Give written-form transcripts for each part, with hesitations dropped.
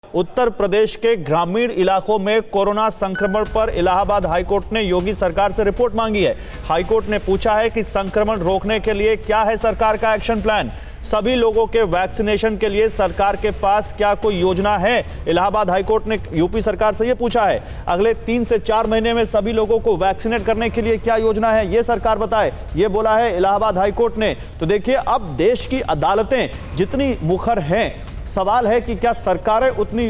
उत्तर प्रदेश के ग्रामीण इलाकों में कोरोना संक्रमण पर इलाहाबाद हाईकोर्ट ने योगी सरकार से रिपोर्ट मांगी है। हाईकोर्ट ने पूछा है कि संक्रमण रोकने के लिए क्या है सरकार का एक्शन प्लान। सभी लोगों के वैक्सीनेशन के लिए सरकार के पास क्या कोई योजना है। इलाहाबाद हाईकोर्ट ने यूपी सरकार से यह पूछा है, अगले 3 से 4 महीने में सभी लोगों को वैक्सीनेट करने के लिए क्या योजना है, यह सरकार बताए। यह बोला है इलाहाबाद हाईकोर्ट ने। तो देखिए, अब देश की अदालतें जितनी मुखर हैं, सवाल है कि क्या सरकारें उतनी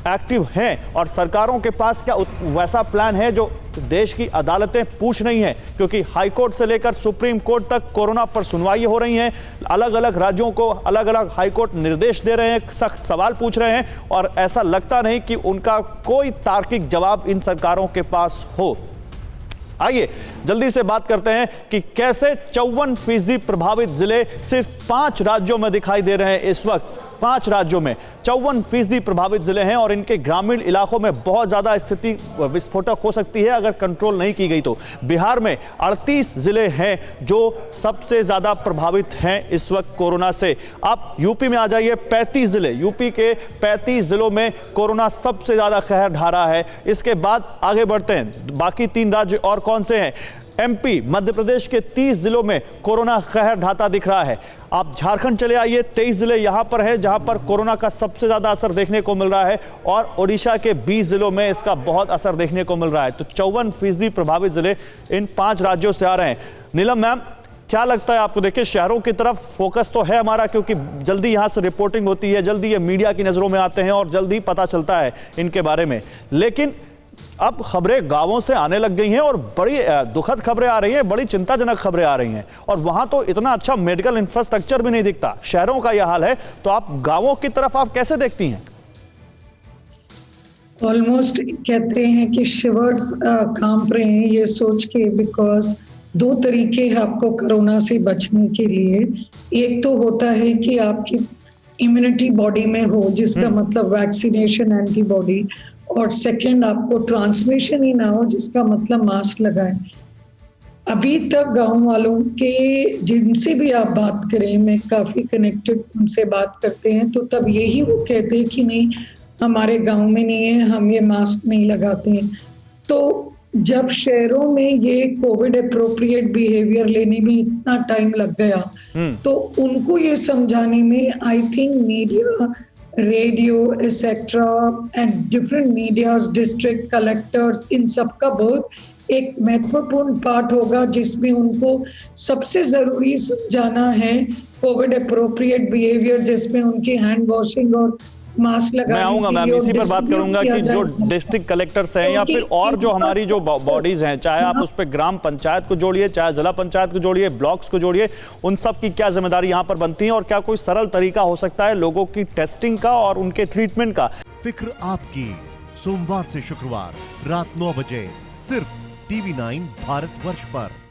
एक्टिव हैं और सरकारों के पास क्या वैसा प्लान है जो देश की अदालतें पूछ रही हैं। क्योंकि हाईकोर्ट से लेकर सुप्रीम कोर्ट तक कोरोना पर सुनवाई हो रही हैं। अलग अलग राज्यों को अलग अलग हाईकोर्ट निर्देश दे रहे हैं, सख्त सवाल पूछ रहे हैं और ऐसा लगता नहीं कि उनका कोई तार्किक जवाब इन सरकारों के पास हो। आइए जल्दी से बात करते हैं कि कैसे 54% प्रभावित जिले सिर्फ 5 राज्यों में दिखाई दे रहे हैं। इस वक्त 5 राज्यों में 54% प्रभावित जिले हैं और इनके ग्रामीण इलाकों में बहुत ज्यादा स्थिति विस्फोटक हो सकती है अगर कंट्रोल नहीं की गई तो। बिहार में 38 जिले हैं जो सबसे ज्यादा प्रभावित हैं इस वक्त कोरोना से। आप यूपी में आ जाइए, 35 जिले, यूपी के 35 जिलों में कोरोना सबसे ज्यादा कहर ढा रहा है। इसके बाद आगे बढ़ते हैं, बाकी 3 राज्य और कौन से हैं। एमपी, मध्य प्रदेश के 30 जिलों में कोरोना कहर ढाता दिख रहा है। आप झारखंड चले आइए, 23 जिले यहां पर है जहां पर कोरोना का सबसे ज्यादा असर देखने को मिल रहा है और ओडिशा के 20 जिलों में इसका बहुत असर देखने को मिल रहा है। तो 54% प्रभावित जिले इन 5 राज्यों से आ रहे हैं। नीलम मैम, क्या लगता है आपको? देखिए, शहरों की तरफ फोकस तो है हमारा क्योंकि जल्दी यहां से रिपोर्टिंग होती है, जल्दी ये मीडिया की नजरों में आते हैं और जल्दी पता चलता है इनके बारे में। लेकिन अब खबरें गांवों से आने लग गई हैं और बड़ी दुखद खबरें आ रही हैं, बड़ी चिंताजनक खबरें आ रही हैं और वहां तो इतना अच्छा मेडिकल इंफ्रास्ट्रक्चर भी नहीं दिखता। शहरों का यह हाल है, तो आप गांवों की तरफ आप कैसे देखती हैं? ऑलमोस्ट कहते हैं कि शिवर्स कांप रहे हैं ये सोच के, बिकॉज 2 तरीके हैं आपको कोरोना से बचने के लिए। एक तो होता है कि आपकी इम्यूनिटी बॉडी में हो, जिसका मतलब वैक्सीनेशन, एंटीबॉडी, और सेकंड आपको ट्रांसमिशन ही ना हो, जिसका मतलब मास्क लगाएं। अभी तक गांव वालों के जिनसे भी आप बात करें, मैं काफी कनेक्टेड उनसे बात करते हैं, तो तब यही वो कहते हैं कि नहीं, हमारे गांव में नहीं है, हम ये मास्क नहीं लगाते हैं। तो जब शहरों में ये कोविड अप्रोप्रिएट बिहेवियर लेने में इतना टाइम लग गया, तो उनको ये समझाने में I think media, radio etcetera and different medias, district collectors, इन सब का बहुत एक महत्वपूर्ण पार्ट होगा, जिसमें उनको सबसे जरूरी समझाना है कोविड अप्रोप्रिएट बिहेवियर, जिसमें उनकी हैंड वॉशिंग और मास्क लगाने। मैं आऊंगा मैम, इसी पर बात करूंगा कि जो डिस्ट्रिक्ट कलेक्टर्स हैं या फिर और जो हमारी जो बॉडीज हैं, चाहे आप उस पर ग्राम पंचायत को जोड़िए, चाहे जिला पंचायत को जोड़िए, ब्लॉक्स को जोड़िए, उन सब की क्या जिम्मेदारी यहाँ पर बनती है और क्या कोई सरल तरीका हो सकता है लोगों की टेस्टिंग का और उनके ट्रीटमेंट का। फिक्र आपकी, सोमवार से शुक्रवार रात 9 बजे सिर्फ TV9 भारतवर्ष पर।